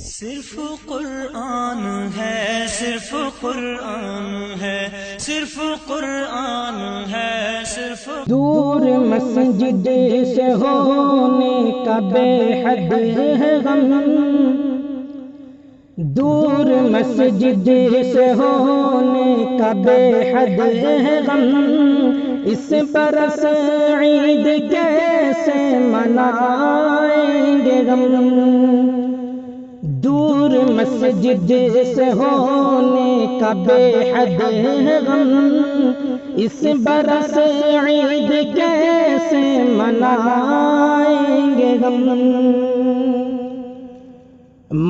صرف قرآن ہے، صرف قرآن ہے، صرف قرآن ہے، صرف دور مسجد سے ہونے کا بے حد ہے غم، دور مسجد سے ہونے کا بے حد ہے غم، اس برس عید کیسے منائیں گے غم، دور مسجد سے ہونے کا بے حد ہے غم، اس برس عید کیسے منائیں گے غم،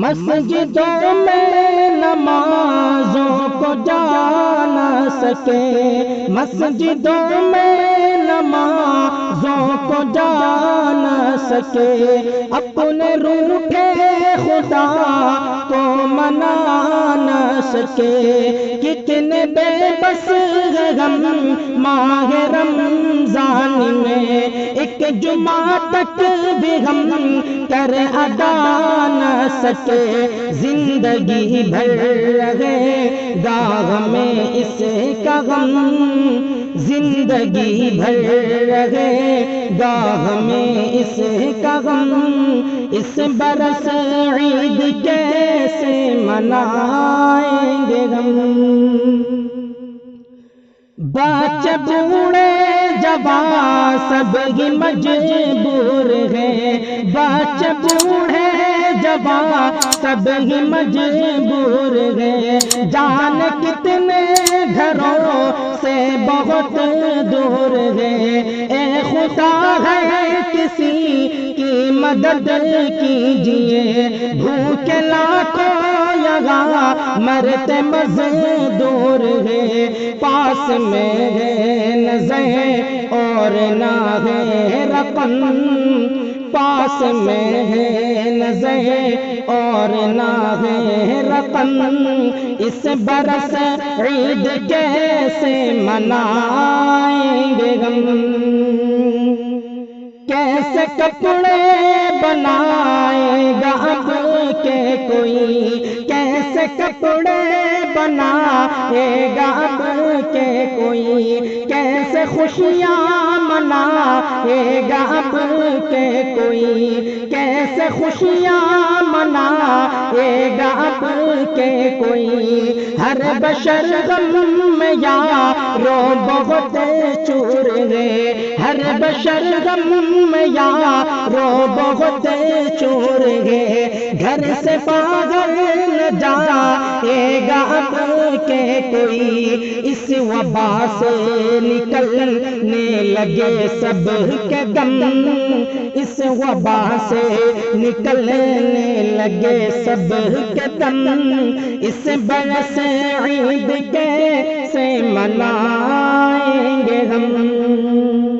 مسجدوں میں نمازوں کو جا نہ سکے، مسجدوں میں نمازوں کو جا نہ سکے، اپنے روٹھے خدا کو منا نہ سکے، کتنے بے بس غم ماہ رمضان میں، ایک جمعہ تک بھی ہم کر ادا نہ سکے، زندگی بھر رہے گا میں اس کا غم، زندگی بھر رہے گا میں اس کا غم، اس برس عید کیسے منائیں گے غم، بچے بوڑھے جوان سب ہی مجبور ہیں، بچے بوڑھے جوان سب ہی مجبور ہیں، جان کتنے گھروں سے بہت دور ہیں، اے خدا ہے کسی کی مدد کیجئے، بھوکے لاکھوں یہاں مرتے مزدور ہیں، پاس میں ہے نہ زہ اور نہ ہے رقم، پاس میں ہے نہ زہ اور نہ ہے رقم، اس برس عید کیسے منائیں گے غم، کیسے کپڑے بنائے گا اب کے کوئی، کیسے کپڑے بنائے گا اب کے کوئی، کیسے خوشیاں منائے گا اب کے کوئی، کیسے خوشیاں منائے گا اب کے کوئی، ہر بشر غم میں یا رو بہت چور ہے، ہر بشر غم میں یا رو بہت چور ہے، گھر سے باہر نہ جائے گا اب کے کوئی، اس وبا سے نکلنے لگے سب کے غم، اس وبا سے نکلنے لگے سب کے دم، اس برس عید کیسے منائیں گے ہم۔